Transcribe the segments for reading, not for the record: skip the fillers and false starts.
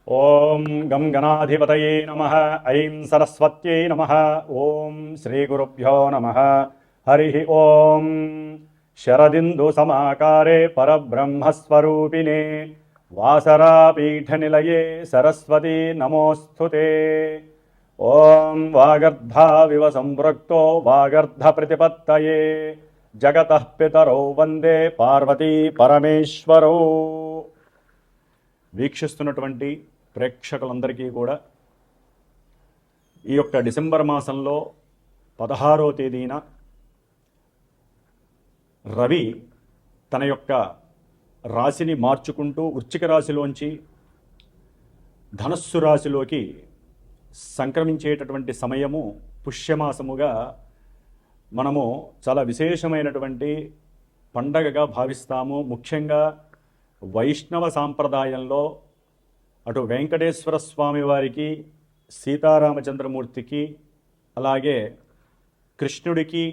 ఓం గం గణాధిపతయే నమః. ఐం సరస్వత్యై నమః. ఓం శ్రీ గురుభ్యో నమః. హరి ఓం. శరదిందు సమాకారే పరబ్రహ్మస్వరూపిణే వాసరాపీఠనిలయే సరస్వతీ నమోస్తుతే. ఓం వాగర్ధావివ సంపృక్తో వాగర్ధ ప్రతిపత్తయే జగతః పితరౌ వందే పార్వతీ పరమేశ్వరౌ. వీక్షిస్తున్నటువంటి ప్రేక్షకులందరికీ కూడా ఈ యొక్క డిసెంబర్ మాసంలో 16వ తేదీన రవి తన యొక్క రాశిని మార్చుకుంటూ వృశ్చిక రాశిలోంచి ధనస్సు రాశిలోకి సంక్రమించేటటువంటి సమయము పుష్యమాసముగా మనము చాలా విశేషమైనటువంటి పండగగా భావిస్తాము. ముఖ్యంగా వైష్ణవ సాంప్రదాయంలో అటు వెంకటేశ్వర స్వామి వారికి, సీతారామచంద్రమూర్తికి, అలాగే కృష్ణుడికి,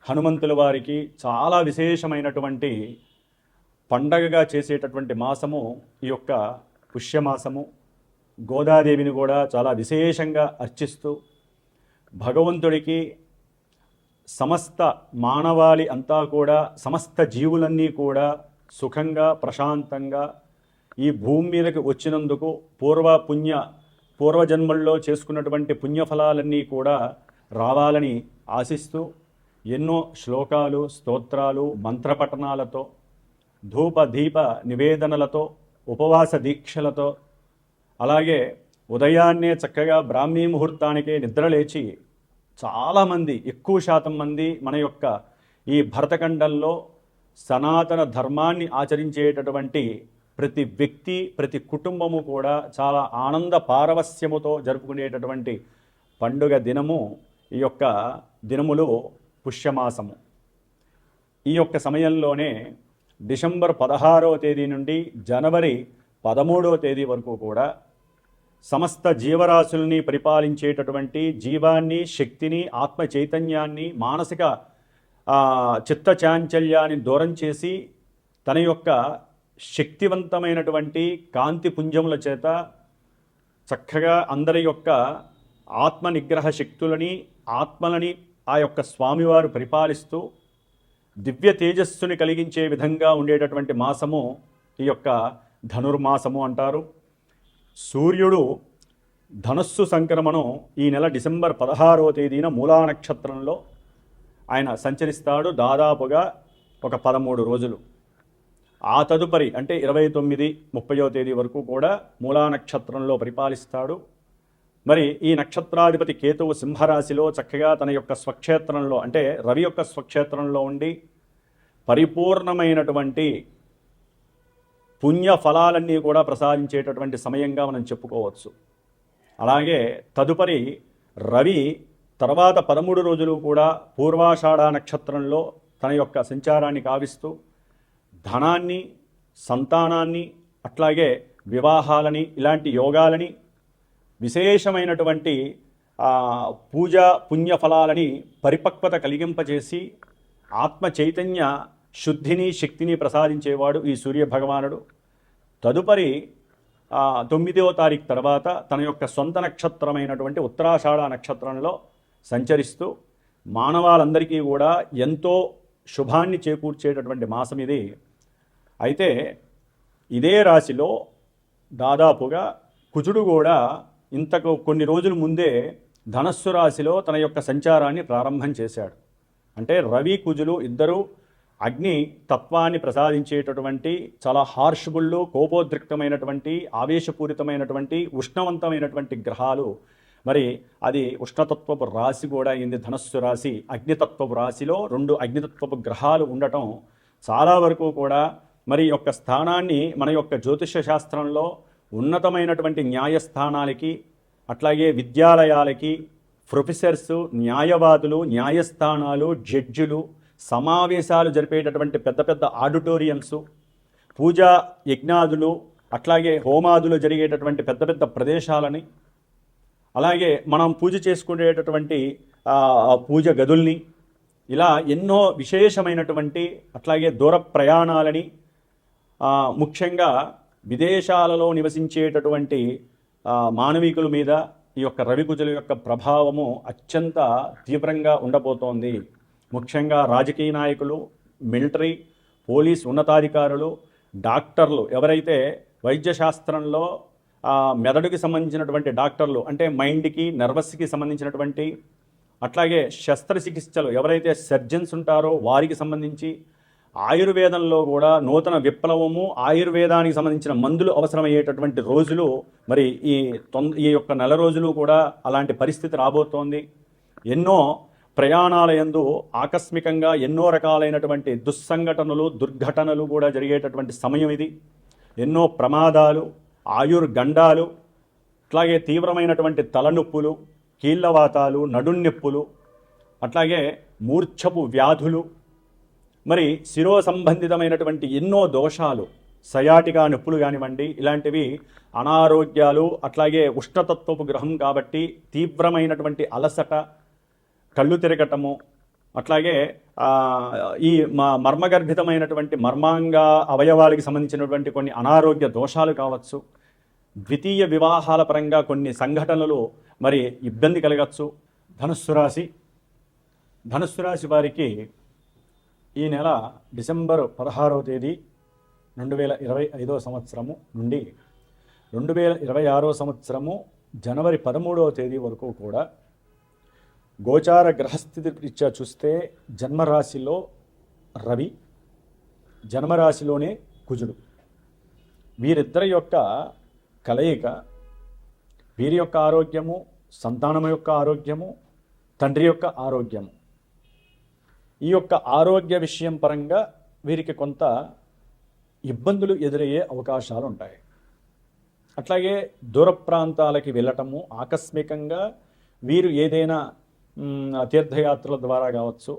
హనుమంతుల వారికి చాలా విశేషమైనటువంటి పండగగా చేసేటటువంటి మాసము ఈ యొక్క పుష్యమాసము. గోదాదేవిని కూడా చాలా విశేషంగా అర్చిస్తూ భగవంతుడికి సమస్త మానవాళి అంతా కూడా, సమస్త జీవులన్నీ కూడా సుఖంగా ప్రశాంతంగా ఈ భూమి మీదకి వచ్చినందుకు పూర్వజన్మల్లో చేసుకున్నటువంటి పుణ్యఫలాలన్నీ కూడా రావాలని ఆశిస్తూ ఎన్నో శ్లోకాలు, స్తోత్రాలు, మంత్రపఠనాలతో, ధూప దీప నివేదనలతో, ఉపవాస దీక్షలతో, అలాగే ఉదయాన్నే చక్కగా బ్రాహ్మీ ముహూర్తానికే నిద్రలేచి చాలామంది, ఎక్కువ శాతం మంది మన యొక్క ఈ భరతఖండంలో సనాతన ధర్మాన్ని ఆచరించేటటువంటి ప్రతి వ్యక్తి, ప్రతి కుటుంబము కూడా చాలా ఆనంద పారవస్యముతో జరుపుకునేటటువంటి పండుగ దినము ఈ యొక్క దినములు పుష్యమాసము. ఈ యొక్క సమయంలోనే డిసెంబర్ 16వ తేదీ నుండి జనవరి 13వ తేదీ వరకు కూడా సమస్త జీవరాశుల్ని పరిపాలించేటటువంటి జీవాన్ని, శక్తిని, ఆత్మ చైతన్యాన్ని, మానసిక చిత్త చాంచల్యాన్ని దూరం చేసి తన యొక్క శక్తివంతమైనటువంటి కాంతి పుంజముల చేత చక్కగా అందరి యొక్క ఆత్మ నిగ్రహ శక్తులని, ఆత్మలని ఆ యొక్క స్వామివారు పరిపాలిస్తూ దివ్య తేజస్సుని కలిగించే విధంగా ఉండేటటువంటి మాసము ఈ యొక్క ధనుర్మాసము అంటారు. సూర్యుడు ధనస్సు సంక్రమణం ఈ నెల డిసెంబర్ 16వ తేదీన మూలా నక్షత్రంలో ఆయన సంచరిస్తాడు. దాదాపుగా ఒక 13 రోజులు. ఆ తదుపరి అంటే 29, 30వ తేదీ వరకు కూడా మూలా నక్షత్రంలో పరిపాలిస్తాడు. మరి ఈ నక్షత్రాధిపతి కేతువు సింహరాశిలో చక్కగా తన యొక్క స్వక్షేత్రంలో, అంటే రవి యొక్క స్వక్షేత్రంలో ఉండి పరిపూర్ణమైనటువంటి పుణ్య ఫలాలన్నీ కూడా ప్రసాదించేటటువంటి సమయంగా మనం చెప్పుకోవచ్చు. అలాగే తదుపరి రవి తర్వాత 13 రోజులు కూడా పూర్వాషాఢ నక్షత్రంలో తన యొక్క సంచారాన్ని కావిస్తూ ధనాన్ని, సంతానాన్ని, అట్లాగే వివాహాలని, ఇలాంటి యోగాలని, విశేషమైనటువంటి పూజా పుణ్యఫలాలని పరిపక్వత కలిగింపజేసి ఆత్మ చైతన్య శుద్ధిని, శక్తిని ప్రసాదించేవాడు ఈ సూర్యభగవానుడు. తదుపరి 9వ తారీఖు తర్వాత తన యొక్క సొంత నక్షత్రమైనటువంటి ఉత్తరాషాఢ నక్షత్రంలో సంచరిస్తూ మానవాళందరికీ కూడా ఎంతో శుభాన్ని చేకూర్చేటటువంటి మాసం ఇది. అయితే ఇదే రాశిలో దాదాపుగా కుజుడు కూడా ఇంతకు కొన్ని రోజుల ముందే ధనస్సు రాశిలో తన యొక్క సంచారాన్ని ప్రారంభం చేశాడు. అంటే రవి, కుజులు ఇద్దరూ అగ్ని తత్వాన్ని ప్రసాదించేటటువంటి చాలా హార్ష్బుళ్ళు, కోపోద్రిక్తమైనటువంటి, ఆవేశపూరితమైనటువంటి, ఉష్ణవంతమైనటువంటి గ్రహాలు. మరి అది ఉష్ణతత్వపు రాశి కూడా అయింది ధనస్సు రాశి. అగ్నితత్వపు రాశిలో 2 అగ్నితత్వపు గ్రహాలు ఉండటం చాలా వరకు కూడా మరి యొక్క స్థానాన్ని మన యొక్క జ్యోతిష శాస్త్రంలో ఉన్నతమైనటువంటి న్యాయస్థానాలకి, అట్లాగే విద్యాలయాలకి, ప్రొఫెసర్సు, న్యాయవాదులు, న్యాయస్థానాలు, జడ్జిలు, సమావేశాలు జరిపేటటువంటి పెద్ద పెద్ద ఆడిటోరియంసు, పూజా యజ్ఞాదులు, అట్లాగే హోమాదులు జరిగేటటువంటి పెద్ద పెద్ద ప్రదేశాలని, అలాగే మనం పూజ చేసుకునేటటువంటి పూజ గదుల్ని, ఇలా ఎన్నో విశేషమైనటువంటి, అట్లాగే దూర ప్రయాణాలని, ముఖ్యంగా విదేశాలలో నివసించేటటువంటి మానవికుల మీద ఈ యొక్క రవికుజుల యొక్క ప్రభావము అత్యంత తీవ్రంగా ఉండబోతోంది. ముఖ్యంగా రాజకీయ నాయకులు, మిలిటరీ, పోలీస్ ఉన్నతాధికారులు, డాక్టర్లు, ఎవరైతే వైద్యశాస్త్రంలో మెదడుకి సంబంధించినటువంటి డాక్టర్లు, అంటే మైండ్కి, నర్వస్కి సంబంధించినటువంటి, అట్లాగే శస్త్రచికిత్సలు ఎవరైతే సర్జన్స్ ఉంటారో వారికి సంబంధించి, ఆయుర్వేదంలో కూడా నూతన విప్లవము, ఆయుర్వేదానికి సంబంధించిన మందులు అవసరమయ్యేటటువంటి రోజులు మరి ఈ యొక్క నెల రోజులు కూడా అలాంటి పరిస్థితి రాబోతోంది. ఎన్నో ప్రయాణాల యందు ఆకస్మికంగా ఎన్నో రకాలైనటువంటి దుస్సంఘటనలు, దుర్ఘటనలు కూడా జరిగేటటువంటి సమయం ఇది. ఎన్నో ప్రమాదాలు, ఆయుర్గండాలు, అట్లాగే తీవ్రమైనటువంటి తలనొప్పులు, కీళ్ళవాతాలు, నడున్నొప్పులు, అట్లాగే మూర్ఛపు వ్యాధులు, మరి శిరో సంబంధితమైనటువంటి ఎన్నో దోషాలు, సయాటిగా నొప్పులు కానివ్వండి, ఇలాంటివి అనారోగ్యాలు, అట్లాగే ఉష్ణతత్వపు గ్రహం కాబట్టి తీవ్రమైనటువంటి అలసట, కళ్ళు తిరగటము, అట్లాగే ఈ మర్మగర్భితమైనటువంటి మర్మాంగ అవయవాలకి సంబంధించినటువంటి కొన్ని అనారోగ్య దోషాలు కావచ్చు, ద్వితీయ వివాహాల పరంగా కొన్ని సంఘటనలు మరి ఇబ్బంది కలగచ్చు. ధనుస్సు రాశి వారికి ఈ నెల డిసెంబర్ 16వ తేదీ 2025 సంవత్సరము నుండి 2026 సంవత్సరము జనవరి 13వ తేదీ వరకు కూడా గోచార గ్రహస్థితి రీత్యా చూస్తే జన్మరాశిలో రవి, జన్మరాశిలోనే కుజుడు, వీరిద్దరి యొక్క కలయిక, వీరి యొక్క ఆరోగ్యము, సంతానం యొక్క ఆరోగ్యము, తండ్రి యొక్క ఆరోగ్యము, ఈ యొక్క ఆరోగ్య విషయం పరంగా వీరికి కొంత ఇబ్బందులు ఎదురయ్యే అవకాశాలు ఉంటాయి. అట్లాగే దూర ప్రాంతాలకి వెళ్ళటము, ఆకస్మికంగా వీరు ఏదైనా తీర్థయాత్రల ద్వారా కావచ్చు,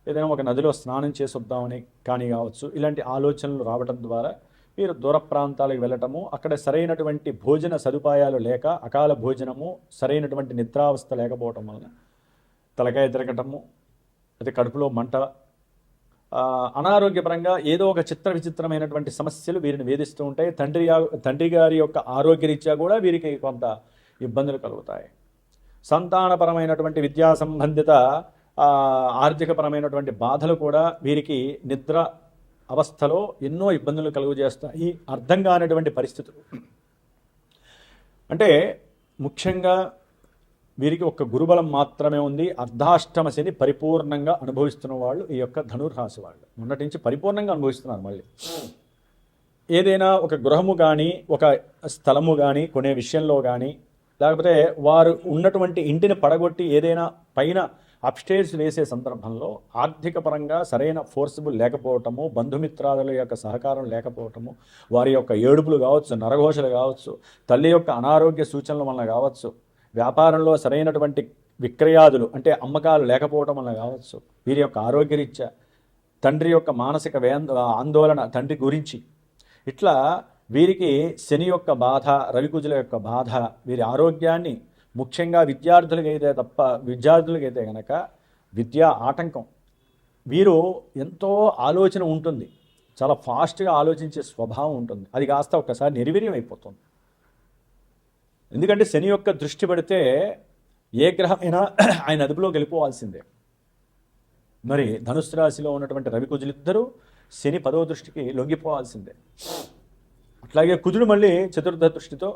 ఏదైనా ఒక నదిలో స్నానం చేసి వద్దామని కానీ కావచ్చు, ఇలాంటి ఆలోచనలు రావడం ద్వారా వీరు దూర ప్రాంతాలకు వెళ్ళటము, అక్కడ సరైనటువంటి భోజన సదుపాయాలు లేక అకాల భోజనము, సరైనటువంటి నిద్రావస్థ లేకపోవటం వలన తలకాయ తిరగటము, అది కడుపులో మంట, అనారోగ్యపరంగా ఏదో ఒక విచిత్రమైనటువంటి సమస్యలు వీరిని వేధిస్తూ ఉంటాయి. తండ్రి గారి యొక్క ఆరోగ్యరీత్యా కూడా వీరికి కొంత ఇబ్బందులు కలుగుతాయి. సంతానపరమైనటువంటి విద్యా సంబంధిత ఆర్థికపరమైనటువంటి బాధలు కూడా వీరికి నిద్ర అవస్థలో ఎన్నో ఇబ్బందులు కలుగజేస్తాయి. అర్థం కానటువంటి పరిస్థితులు అంటే ముఖ్యంగా వీరికి ఒక గురుబలం మాత్రమే ఉంది. అర్ధాష్టమ శని పరిపూర్ణంగా అనుభవిస్తున్న వాళ్ళు ఈ యొక్క ధనుర్రాశి వాళ్ళు మొన్నటి నుంచి పరిపూర్ణంగా అనుభవిస్తున్నారు. మళ్ళీ ఏదైనా ఒక గృహము కానీ, ఒక స్థలము కానీ కొనే విషయంలో కానీ, లేకపోతే వారు ఉన్నటువంటి ఇంటిని పడగొట్టి ఏదైనా పైన అప్స్టేర్స్ వేసే సందర్భంలో ఆర్థిక పరంగా సరైన ఫోర్సిబుల్ లేకపోవటము, బంధుమిత్రాదుల యొక్క సహకారం లేకపోవటము, వారి యొక్క ఏడుపులు కావచ్చు, నరఘోషలు కావచ్చు, తల్లి యొక్క అనారోగ్య సూచనల వలన కావచ్చు, వ్యాపారంలో సరైనటువంటి విక్రయాదులు అంటే అమ్మకాలు లేకపోవటం వలన కావచ్చు, వీరి యొక్క ఆరోగ్యరీత్యా, తండ్రి యొక్క మానసిక ఆందోళన తండ్రి గురించి, ఇట్లా వీరికి శని యొక్క బాధ, రవికుజుల యొక్క బాధ వీరి ఆరోగ్యాన్ని, ముఖ్యంగా విద్యార్థులకైతే కనుక విద్యా ఆటంకం. వీరు ఎంతో ఆలోచన ఉంటుంది, చాలా ఫాస్ట్గా ఆలోచించే స్వభావం ఉంటుంది, అది కాస్త ఒక్కసారి నిర్వీర్యం అయిపోతుంది. ఎందుకంటే శని యొక్క దృష్టి పడితే ఏ గ్రహమైనా ఆయన అదుపులోకి వెళ్ళిపోవాల్సిందే. మరి ధనుస్సు రాశిలో ఉన్నటువంటి రవికుజులిద్దరూ శని 10వ దృష్టికి లొంగిపోవాల్సిందే. అట్లాగే కుజుడు మళ్ళీ చతుర్థ దృష్టితో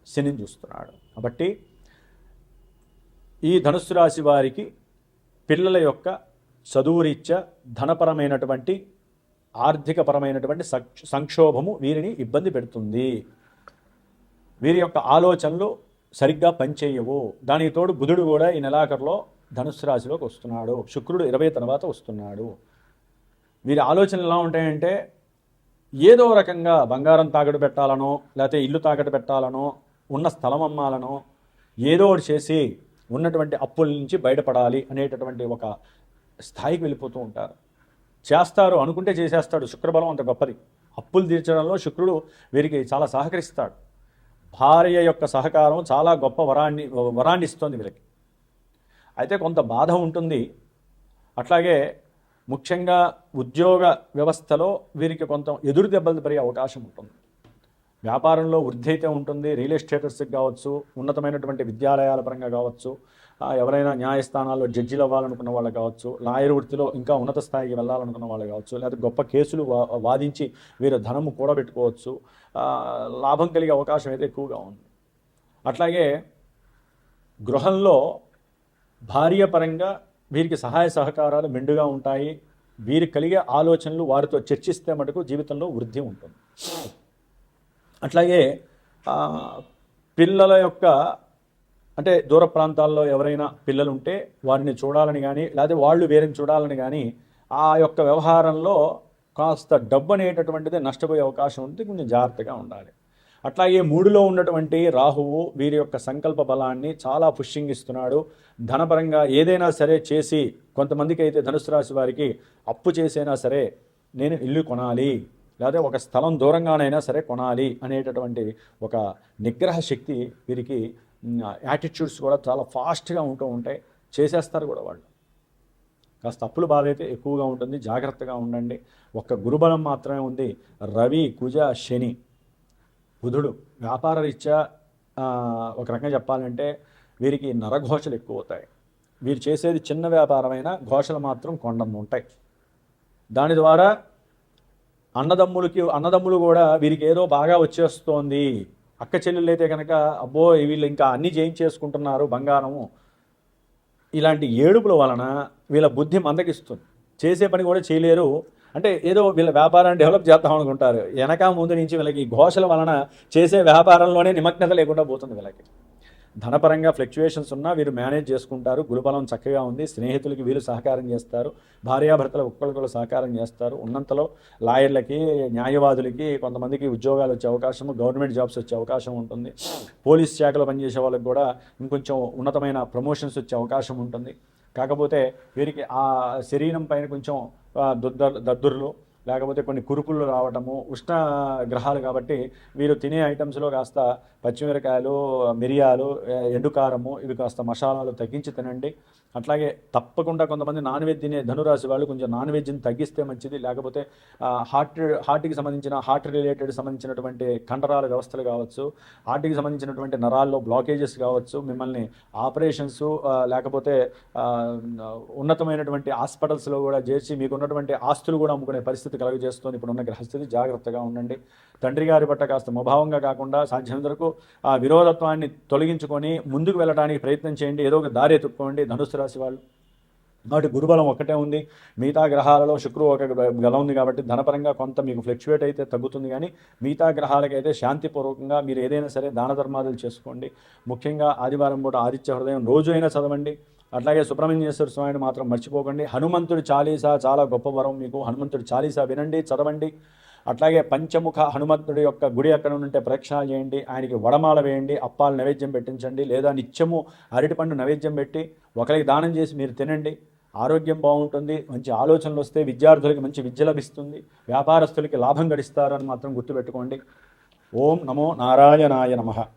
శనిని చూస్తున్నాడు. కాబట్టి ఈ ధనుస్సు రాశి వారికి పిల్లల యొక్క చదువు రీత్యా ధనపరమైనటువంటి ఆర్థికపరమైనటువంటి సంక్షోభము వీరిని ఇబ్బంది పెడుతుంది. వీరి యొక్క ఆలోచనలు సరిగ్గా పనిచేయవు. దానికి తోడు బుధుడు కూడా ఈ నెలాఖరులో ధనుస్సు రాశిలోకి వస్తున్నాడు, శుక్రుడు 20 తర్వాత వస్తున్నాడు. వీరి ఆలోచనలు ఎలా ఉంటాయంటే ఏదో రకంగా బంగారం తాకట్టు పెట్టాలనో, లేకపోతే ఇల్లు తాకట్టు పెట్టాలనో, ఉన్న స్థలం అమ్మాలనో, ఏదో ఒకటి చేసి ఉన్నటువంటి అప్పుల నుంచి బయటపడాలి అనేటటువంటి ఒక స్థాయికి వెళ్ళిపోతూ ఉంటారు. చేస్తారు అనుకుంటే చేసేస్తాడు. శుక్రబలం అంత గొప్పది. అప్పులు తీర్చడంలో శుక్రుడు వీరికి చాలా సహకరిస్తాడు. భార్య యొక్క సహకారం చాలా గొప్ప వరాన్ని ఇస్తుంది వీరికి. అయితే కొంత బాధ ఉంటుంది. అట్లాగే ముఖ్యంగా ఉద్యోగ వ్యవస్థలో వీరికి కొంత ఎదురు దెబ్బలు పడే అవకాశం ఉంటుంది. వ్యాపారంలో వృద్ధి అయితే ఉంటుంది. రియల్ ఎస్టేటర్స్కి కావచ్చు, ఉన్నతమైనటువంటి విద్యాలయాల పరంగా కావచ్చు, ఎవరైనా న్యాయస్థానాల్లో జడ్జిలు అవ్వాలనుకున్న వాళ్ళు కావచ్చు, లాయర్ వృత్తిలో ఇంకా ఉన్నత స్థాయికి వెళ్ళాలనుకున్న వాళ్ళు కావచ్చు, లేదా గొప్ప కేసులు వాదించి వీరు ధనము కూడబెట్టుకోవచ్చు. లాభం కలిగే అవకాశం అయితే ఎక్కువగా ఉంది. అట్లాగే గృహంలో భార్య పరంగా వీరికి సహాయ సహకారాలు మెండుగా ఉంటాయి. వీరికి కలిగే ఆలోచనలు వారితో చర్చిస్తే మటుకు జీవితంలో వృద్ధి ఉంటుంది. అట్లాగే పిల్లల యొక్క అంటే దూర ప్రాంతాల్లో ఎవరైనా పిల్లలు ఉంటే వారిని చూడాలని కానీ, లేదా వాళ్ళు వేరేని చూడాలని కానీ, ఆ యొక్క వ్యవహారంలో కాస్త డబ్బు అనేటటువంటిది నష్టపోయే అవకాశం ఉంది. కొంచెం జాగ్రత్తగా ఉండాలి. అట్లాగే 3లో ఉన్నటువంటి రాహువు వీరి యొక్క సంకల్ప బలాన్ని చాలా పుష్యింగ్ ఇస్తున్నాడు. ధనపరంగా ఏదైనా సరే చేసి, కొంతమందికి అయితే ధనుసు రాశి వారికి అప్పు చేసైనా సరే నేను ఇల్లు కొనాలి, లేదా ఒక స్థలం దూరంగానైనా సరే కొనాలి అనేటటువంటి ఒక నిగ్రహ శక్తి వీరికి, యాటిట్యూడ్స్ కూడా చాలా ఫాస్ట్గా ఉంటూ ఉంటాయి. చేసేస్తారు కూడా వాళ్ళు. కాస్త అప్పుల బాధ అయితే ఎక్కువగా ఉంటుంది. జాగ్రత్తగా ఉండండి. ఒక్క గురుబలం మాత్రమే ఉంది. రవి, కుజ, శని, బుధుడు వ్యాపార రీత్యా ఒక రకంగా చెప్పాలంటే వీరికి నరఘోషలు ఎక్కువ అవుతాయి. వీరు చేసేది చిన్న వ్యాపారమైన ఘోషలు మాత్రం కొండను ఉంటాయి. దాని ద్వారా అన్నదమ్ములు కూడా వీరికి ఏదో బాగా వచ్చేస్తోంది. అక్క చెల్లెళ్ళు అయితే కనుక అబ్బో వీళ్ళు ఇంకా అన్నీ చేయించేసుకుంటున్నారు బంగారము, ఇలాంటి ఏడుపుల వలన వీళ్ళ బుద్ధి మందగిస్తుంది. చేసే పని కూడా చేయలేరు. అంటే ఏదో వీళ్ళ వ్యాపారాన్ని డెవలప్ చేద్దాం అనుకుంటారు. వెనక ముందు నుంచి వీళ్ళకి ఘోషల వలన చేసే వ్యాపారంలోనే నిమగ్నత లేకుండా పోతుంది. వీళ్ళకి ధనపరంగా ఫ్లక్చుయేషన్స్ ఉన్నా వీరు మేనేజ్ చేసుకుంటారు. గురుబలం చక్కగా ఉంది. స్నేహితులకి వీళ్ళు సహకారం చేస్తారు. భార్యాభర్తలు ఒక్కొక్కరు సహకారం చేస్తారు. ఉన్నంతలో లాయర్లకి, న్యాయవాదులకి కొంతమందికి ఉద్యోగాలు వచ్చే అవకాశము, గవర్నమెంట్ జాబ్స్ వచ్చే అవకాశం ఉంటుంది. పోలీస్ శాఖలో పనిచేసే వాళ్ళకి కూడా ఇంకొంచెం ఉన్నతమైన ప్రమోషన్స్ వచ్చే అవకాశం ఉంటుంది. కాకపోతే వీరికి ఆ శరీరం పైన కొంచెం దద్దుర్లు, లేకపోతే కొన్ని కురుపులు రావటము, ఉష్ణ గ్రహాలు కాబట్టి వీరు తినే ఐటమ్స్లో కాస్త పచ్చిమిరకాయలు, మిరియాలు, ఎండుకారము ఇవి కాస్త మసాలాలు తగ్గించి తినండి. అట్లాగే తప్పకుండా కొంతమంది నాన్ వెజ్ తినే ధనురాశి వాళ్ళు కొంచెం నాన్ వెజ్ని తగ్గిస్తే మంచిది. లేకపోతే హార్ట్కి సంబంధించిన హార్ట్ రిలేటెడ్ సంబంధించినటువంటి కండరాల వ్యవస్థలు కావచ్చు, హార్ట్కి సంబంధించినటువంటి నరాల్లో బ్లాకేజెస్ కావచ్చు, మిమ్మల్ని ఆపరేషన్స్ లేకపోతే ఉన్నతమైనటువంటి హాస్పిటల్స్లో కూడా చేసి మీకున్నటువంటి ఆస్తులు కూడా అమ్ముకునే పరిస్థితి కలుగజేస్తుంది ఇప్పుడున్న గ్రహస్థితి. జాగ్రత్తగా ఉండండి. తండ్రి గారి పట్ల కాస్త ముభావంగా కాకుండా సాధ్యమైనంత వరకు ఆ విరోధత్వాన్ని తొలగించుకొని ముందుకు వెళ్ళడానికి ప్రయత్నం చేయండి. ఏదో ఒక దారి ఎత్తుక్కోండి ధనుసు రాశి వాళ్ళు. కాబట్టి గురుబలం ఒక్కటే ఉంది. మిగతా గ్రహాలలో శుక్రువు ఒక బలం ఉంది కాబట్టి ధనపరంగా కొంత మీకు ఫ్లక్చువేట్ అయితే తగ్గుతుంది. కానీ మిగతా గ్రహాలకైతే శాంతిపూర్వకంగా మీరు ఏదైనా సరే దాన ధర్మాదులు చేసుకోండి. ముఖ్యంగా ఆదివారం పూట ఆదిత్య హృదయం రోజు అయినా చదవండి. అట్లాగే సుబ్రహ్మణ్యేశ్వర స్వామిని మాత్రం మర్చిపోకండి. హనుమంతుడి చాలీసా చాలా గొప్ప వరం మీకు. హనుమంతుడి చాలీసా వినండి, చదవండి. అట్లాగే పంచముఖ హనుమంతుడి యొక్క గుడి ఎక్కడ ఉంటే ప్రదక్షిణ చేయండి. ఆయనకి వడమాల వేయండి, అప్పాలు నైవేద్యం పెట్టించండి, లేదా నిత్యము అరటిపండు నైవేద్యం పెట్టి ఒకరికి దానం చేసి మీరు తినండి. ఆరోగ్యం బాగుంటుంది. మంచి ఆలోచనలు వస్తే విద్యార్థులకి మంచి విద్య లభిస్తుంది. వ్యాపారస్తులకి లాభం గడిస్తారు అని మాత్రం గుర్తుపెట్టుకోండి. ఓం నమో నారాయణాయ నమః.